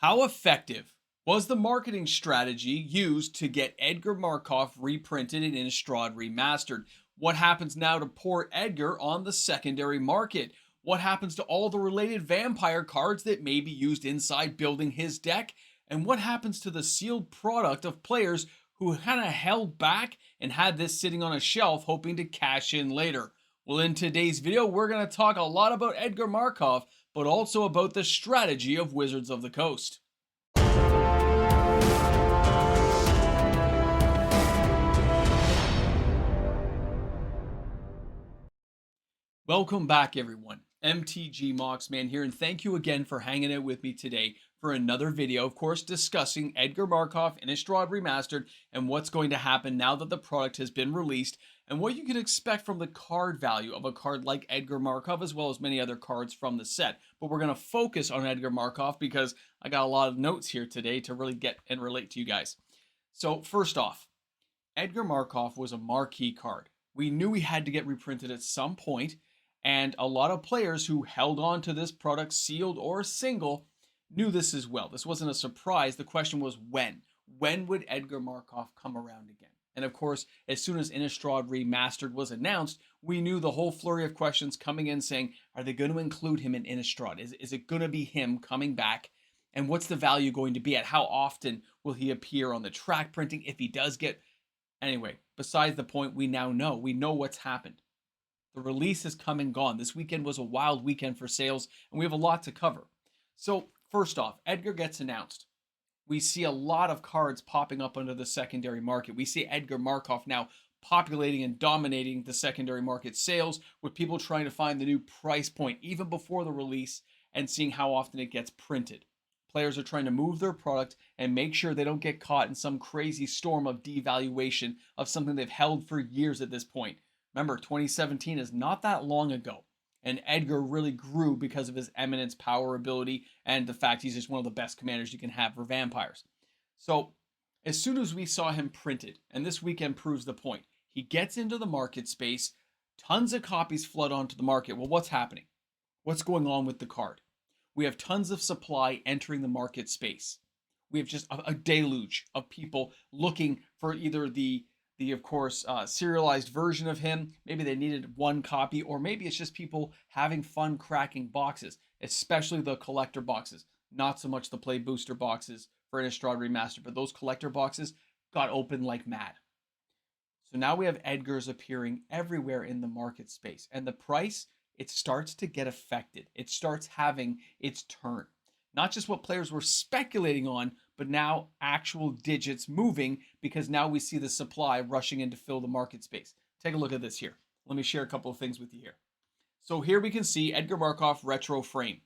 How effective was the marketing strategy used to get Edgar Markov reprinted and Innistrad remastered? What happens now to poor Edgar on the secondary market? What happens to all the related vampire cards that may be used inside building his deck? And what happens to the sealed product of players who kind of held back and had this sitting on a shelf hoping to cash in later? Well, in today's video, we're going to talk a lot about Edgar Markov, but also about the strategy of Wizards of the Coast. Welcome back, everyone. MTG Moxman here, and thank you again for hanging out with me today for another video, of course, discussing Edgar Markov Innistrad Remastered and what's going to happen now that the product has been released, and what you can expect from the card value of a card like Edgar Markov, as well as many other cards from the set. But we're going to focus on Edgar Markov because I got a lot of notes here today to really get and relate to you guys. So first off, Edgar Markov was a marquee card. We knew he had to get reprinted at some point, and a lot of players who held on to this product sealed or single knew this as well. This wasn't a surprise. The question was when. When would Edgar Markov come around again? And of course, as soon as Innistrad Remastered was announced, we knew the whole flurry of questions coming in saying, are they going to include him in Innistrad? Is it going to be him coming back? And what's the value going to be at? How often will he appear on the track printing if he does get... Anyway, besides the point, we now know. We know what's happened. The release has come and gone. This weekend was a wild weekend for sales, and we have a lot to cover. So, first off, Edgar gets announced. We see a lot of cards popping up under the secondary market. We see Edgar Markov now populating and dominating the secondary market sales, with people trying to find the new price point even before the release and seeing how often it gets printed. Players are trying to move their product and make sure they don't get caught in some crazy storm of devaluation of something they've held for years at this point. Remember, 2017 is not that long ago, and Edgar really grew because of his eminence, power, ability, and the fact he's just one of the best commanders you can have for vampires. So, as soon as we saw him printed, and this weekend proves the point, he gets into the market space, tons of copies flood onto the market. Well, what's happening? What's going on with the card? We have tons of supply entering the market space. We have just a deluge of people looking for either the of course, serialized version of him. Maybe they needed one copy, or maybe it's just people having fun cracking boxes, especially the collector boxes. Not so much the play booster boxes for Innistrad Remastered, but those collector boxes got open like mad. So now we have Edgars appearing everywhere in the market space, and the price, it starts to get affected. It starts having its turn. Not just what players were speculating on, but now actual digits moving, because now we see the supply rushing in to fill the market space. Take a look at this here. Let me share a couple of things with you here. So here we can see Edgar Markov retro frame,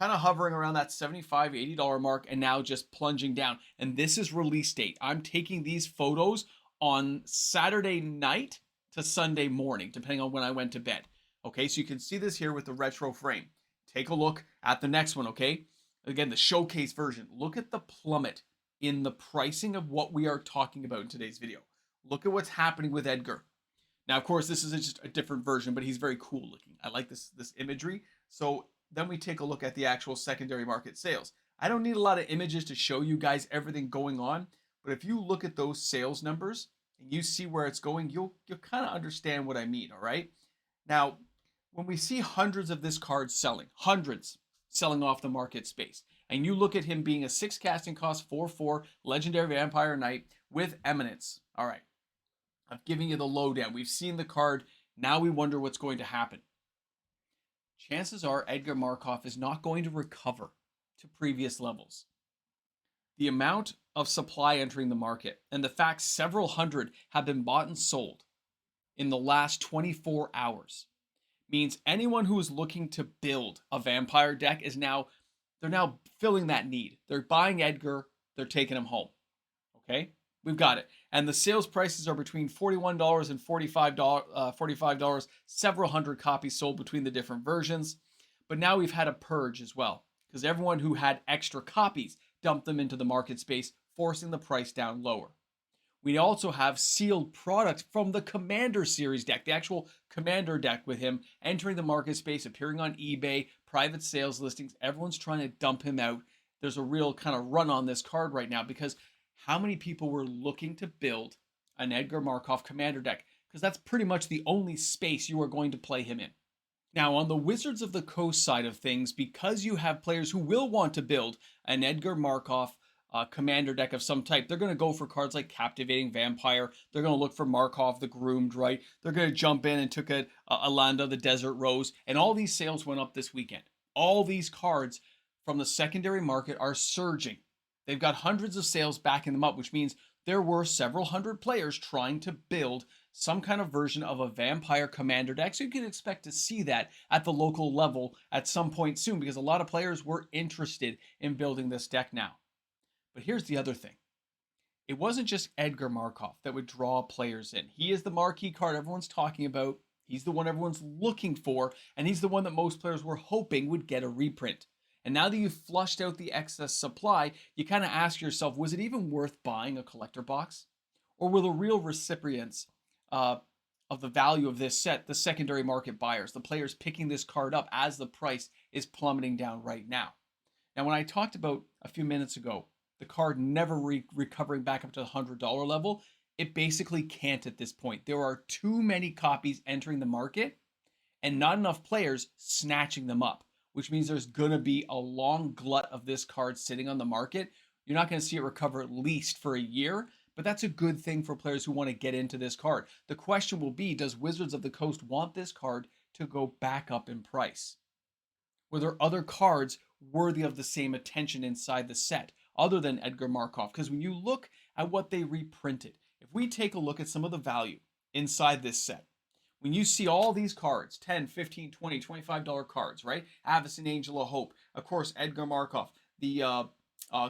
kind of hovering around that $75, $80 mark, and now just plunging down. And this is release date. I'm taking these photos on Saturday night to Sunday morning, depending on when I went to bed. Okay, so you can see this here with the retro frame. Take a look at the next one, okay? Again, the showcase version. Look at the plummet in the pricing of what we are talking about in today's video. Look at what's happening with Edgar. Now, of course, this is just a different version, but he's very cool looking. I like this imagery. So then we take a look at the actual secondary market sales. I don't need a lot of images to show you guys everything going on, but if you look at those sales numbers and you see where it's going, you'll kind of understand what I mean, all right? Now, when we see hundreds of this card selling, hundreds selling off the market space, and you look at him being a 6 casting cost, 4/4 legendary vampire knight with eminence. All right, I'm giving you the lowdown. We've seen the card. Now we wonder what's going to happen. Chances are Edgar Markov is not going to recover to previous levels. The amount of supply entering the market and the fact several hundred have been bought and sold in the last 24 hours means anyone who is looking to build a vampire deck is now filling that need. They're buying Edgar, they're taking him home. Okay, we've got it. And the sales prices are between $41 and $45, several hundred copies sold between the different versions. But now we've had a purge as well, because everyone who had extra copies dumped them into the market space, forcing the price down lower. We also have sealed products from the Commander series deck, the actual Commander deck with him entering the market space, appearing on eBay, private sales listings. Everyone's trying to dump him out there's a real kind of run on this card right now because how many people were looking to build an Edgar Markov commander deck? Because that's pretty much the only space you are going to play him in. Now, on the Wizards of the Coast side of things, because you have players who will want to build an Edgar Markov commander deck of some type, they're going to go for cards like Captivating Vampire. They're going to look for Markov the Groomed, right? They're going to jump in and took a Alanda the Desert Rose, and all these sales went up this weekend. All these cards from the secondary market are surging. They've got hundreds of sales backing them up, which means there were several hundred players trying to build some kind of version of a vampire commander deck. So you can expect to see that at the local level at some point soon because a lot of players were interested in building this deck now. But here's the other thing. It wasn't just Edgar Markov that would draw players in. He is the marquee card everyone's talking about. He's the one everyone's looking for, and he's the one that most players were hoping would get a reprint. And now that you've flushed out the excess supply, you kind of ask yourself, was it even worth buying a collector box? Or were the real recipients of the value of this set the secondary market buyers, the players picking this card up as the price is plummeting down right now? Now, when I talked about a few minutes ago, the card never recovering back up to the $100 level, it basically can't at this point. There are too many copies entering the market and not enough players snatching them up, which means there's going to be a long glut of this card sitting on the market. You're not going to see it recover at least for a year, but that's a good thing for players who want to get into this card. The question will be, does Wizards of the Coast want this card to go back up in price? Were there other cards worthy of the same attention inside the set other than Edgar Markov? Because when you look at what they reprinted, if we take a look at some of the value inside this set, when you see all these cards, 10, 15, 20, $25 cards, right? Avacyn Angel of Hope, of course, Edgar Markov, the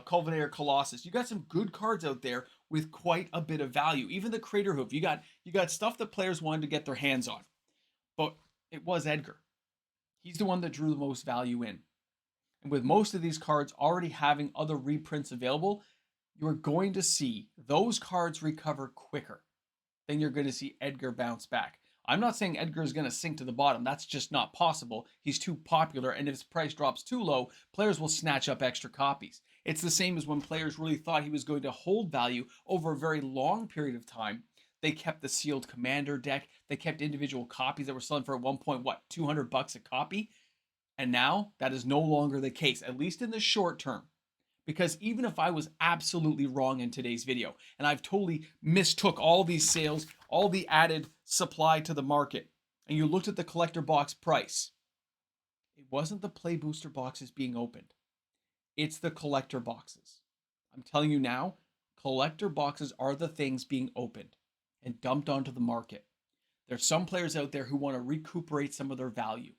Culvenator Colossus. You got some good cards out there with quite a bit of value. Even the Crater Hoof, you got stuff that players wanted to get their hands on. But it was Edgar. He's the one that drew the most value in. And with most of these cards already having other reprints available, you're going to see those cards recover quicker than you're going to see Edgar bounce back. I'm not saying Edgar is going to sink to the bottom. That's just not possible. He's too popular, and if his price drops too low, players will snatch up extra copies. It's the same as when players really thought he was going to hold value over a very long period of time. They kept the sealed commander deck. They kept individual copies that were selling for at one point, what, $200 a copy? And now that is no longer the case, at least in the short term. Because even if I was absolutely wrong in today's video, and I've totally mistook all these sales, all the added supply to the market, and you looked at the collector box price, it wasn't the play booster boxes being opened. It's the collector boxes. I'm telling you now, collector boxes are the things being opened and dumped onto the market. There's some players out there who want to recuperate some of their value.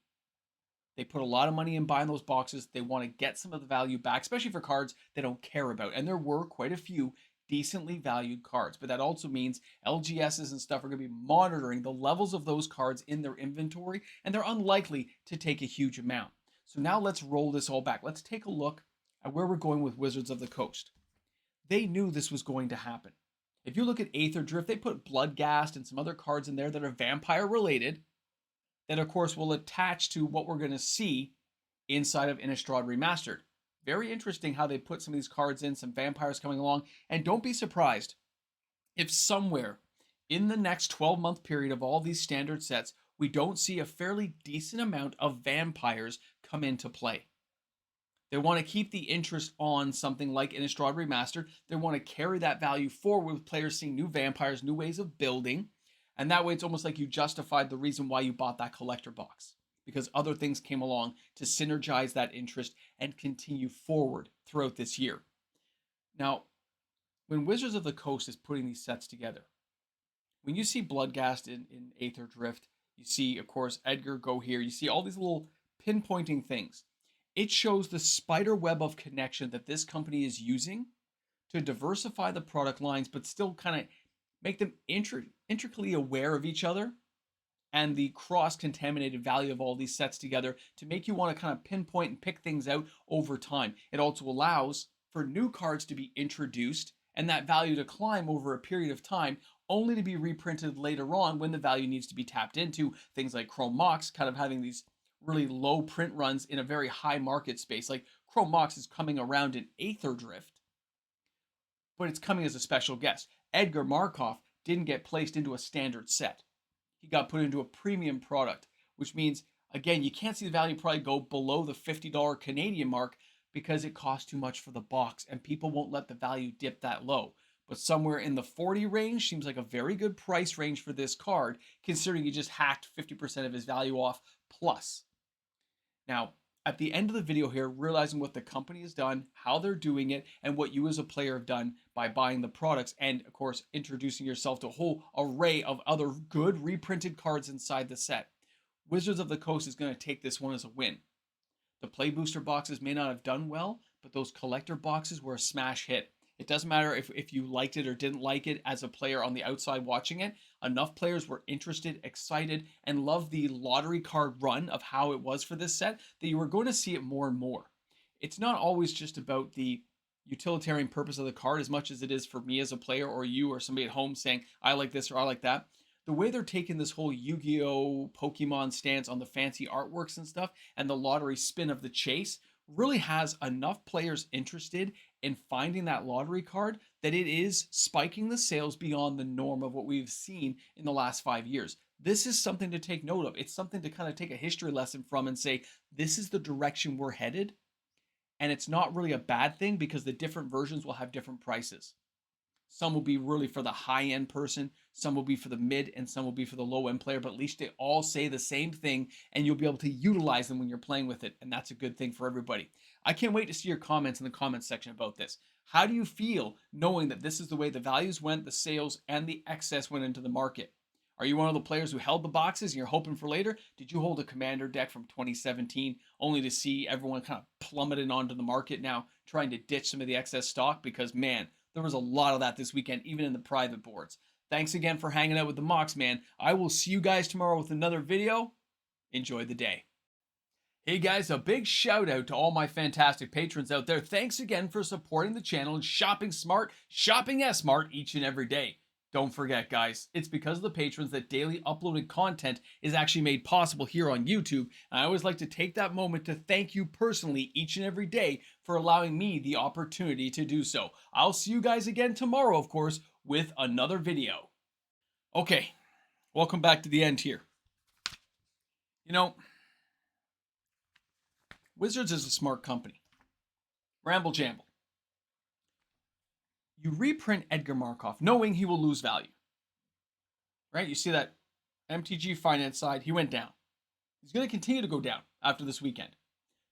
They put a lot of money in buying those boxes. They want to get some of the value back, especially for cards they don't care about. And there were quite a few decently valued cards. But that also means LGSs and stuff are going to be monitoring the levels of those cards in their inventory, and they're unlikely to take a huge amount. So now let's roll this all back. Let's take a look at where we're going with Wizards of the Coast. They knew this was going to happen. If you look at Aether Drift, they put Bloodghast and some other cards in there that are vampire related, that of course will attach to what we're going to see inside of Innistrad Remastered. Very interesting how they put some of these cards in, some vampires coming along, and don't be surprised if somewhere in the next 12-month period of all these standard sets, we don't see a fairly decent amount of vampires come into play. They want to keep the interest on something like Innistrad Remastered. They want to carry that value forward with players seeing new vampires, new ways of building. And that way it's almost like you justified the reason why you bought that collector box, because other things came along to synergize that interest and continue forward throughout this year. Now, when Wizards of the Coast is putting these sets together, when you see Bloodghast in Aether Drift, you see, of course, Edgar go here, you see all these little pinpointing things. It shows the spider web of connection that this company is using to diversify the product lines, but still kind of make them intricately aware of each other and the cross-contaminated value of all these sets together to make you want to kind of pinpoint and pick things out over time. It also allows for new cards to be introduced and that value to climb over a period of time, only to be reprinted later on when the value needs to be tapped into. Things like Chrome Mox kind of having these really low print runs in a very high market space, like Chrome Mox is coming around in Aether Drift, but it's coming as a special guest. Edgar Markov didn't get placed into a standard set. He got put into a premium product, which means, again, you can't see the value probably go below the $50 Canadian mark because it costs too much for the box and people won't let the value dip that low. But somewhere in the 40 range seems like a very good price range for this card, considering you just hacked 50% of his value off plus. Now, at the end of the video here, realizing what the company has done, how they're doing it, and what you as a player have done by buying the products, and of course, introducing yourself to a whole array of other good reprinted cards inside the set. Wizards of the Coast is going to take this one as a win. The play booster boxes may not have done well, but those collector boxes were a smash hit. It doesn't matter if you liked it or didn't like it as a player on the outside watching it. Enough players were interested, excited, and loved the lottery card run of how it was for this set that you were going to see it more and more. It's not always just about the utilitarian purpose of the card as much as it is for me as a player or you or somebody at home saying, I like this or I like that. The way they're taking this whole Yu-Gi-Oh! Pokemon stance on the fancy artworks and stuff and the lottery spin of the chase really has enough players interested in finding that lottery card that it is spiking the sales beyond the norm of what we've seen in the last 5 years. This is something to take note of. It's something to kind of take a history lesson from and say, this is the direction we're headed. And it's not really a bad thing because the different versions will have different prices. Some will be really for the high-end person, some will be for the mid, and some will be for the low-end player, but at least they all say the same thing, and you'll be able to utilize them when you're playing with it, and that's a good thing for everybody. I can't wait to see your comments in the comments section about this. How do you feel knowing that this is the way the values went, the sales, and the excess went into the market? Are you one of the players who held the boxes and you're hoping for later? Did you hold a commander deck from 2017 only to see everyone kind of plummeting onto the market now, trying to ditch some of the excess stock? Because, man, there was a lot of that this weekend, even in the private boards. Thanks again for hanging out with the Mox Man. I will see you guys tomorrow with another video. Enjoy the day. Hey guys, a big shout out to all my fantastic patrons out there. Thanks again for supporting the channel and shopping smart, shopping smart each and every day. Don't forget, guys, it's because of the patrons that daily uploaded content is actually made possible here on YouTube. And I always like to take that moment to thank you personally each and every day for allowing me the opportunity to do so. I'll see you guys again tomorrow, of course, with another video. Okay, welcome back to the end here. You know, Wizards is a smart company. Ramble jamble. You reprint Edgar Markov knowing he will lose value. Right? You see that MTG finance side, he went down. He's going to continue to go down after this weekend.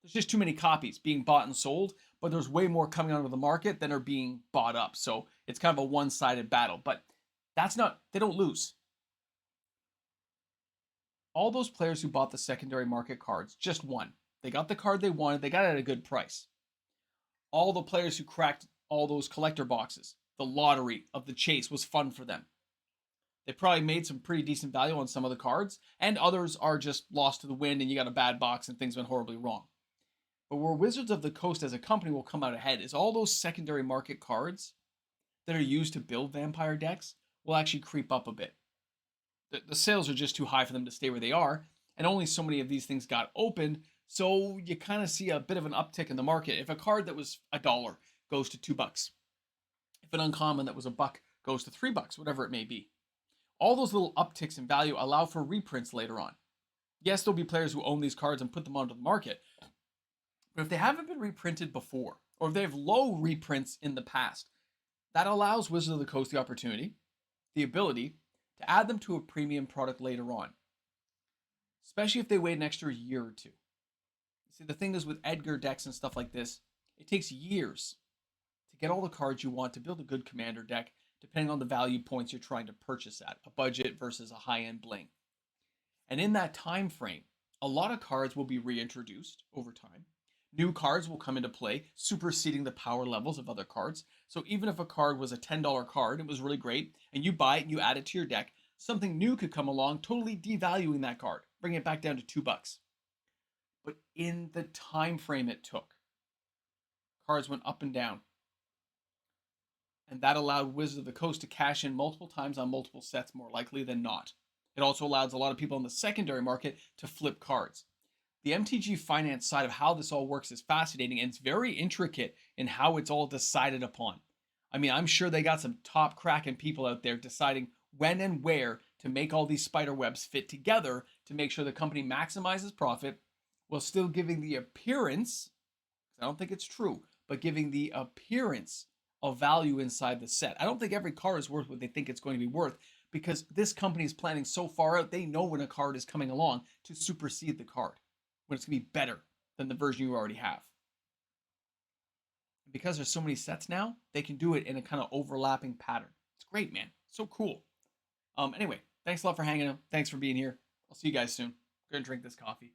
There's just too many copies being bought and sold, but there's way more coming onto the market than are being bought up. So it's kind of a one-sided battle, but that's not, they don't lose. All those players who bought the secondary market cards just won. They got the card they wanted, they got it at a good price. All the players who cracked all those collector boxes, the lottery of the chase was fun for them. They probably made some pretty decent value on some of the cards, and others are just lost to the wind and you got a bad box and things went horribly wrong. But where Wizards of the Coast as a company will come out ahead is all those secondary market cards that are used to build vampire decks will actually creep up a bit. The sales are just too high for them to stay where they are, and only so many of these things got opened, so you kind of see a bit of an uptick in the market. If a card that was $1 goes to $2, if an uncommon that was $1 goes to $3, whatever it may be, all those little upticks in value allow for reprints later on. Yes, there'll be players who own these cards and put them onto the market, but if they haven't been reprinted before, or if they have low reprints in the past, that allows Wizards of the Coast the opportunity, the ability, to add them to a premium product later on, especially if they wait an extra year or two. See, the thing is with Edgar decks and stuff like this, it takes years to get all the cards you want to build a good commander deck, depending on the value points you're trying to purchase at, a budget versus a high-end bling. And in that time frame, a lot of cards will be reintroduced over time. New cards will come into play, superseding the power levels of other cards. So even if a card was a $10 card, it was really great, and you buy it and you add it to your deck, something new could come along, totally devaluing that card, bringing it back down to $2. But in the time frame it took, cards went up and down. And that allowed Wizards of the Coast to cash in multiple times on multiple sets, more likely than not. It also allows a lot of people in the secondary market to flip cards. the MTG finance side of how this all works is fascinating, and it's very intricate in how it's all decided upon. I mean, I'm sure they got some top cracking people out there deciding when and where to make all these spider webs fit together to make sure the company maximizes profit while still giving the appearance, I don't think it's true, but giving the appearance of value inside the set. I don't think every card is worth what they think it's going to be worth, because this company is planning so far out, they know when a card is coming along to supersede the card, when it's going to be better than the version you already have. And because there's so many sets now, they can do it in a kind of overlapping pattern. It's great, man. So cool. Anyway, thanks a lot for hanging out. Thanks for being here. I'll see you guys soon. Go and drink this coffee.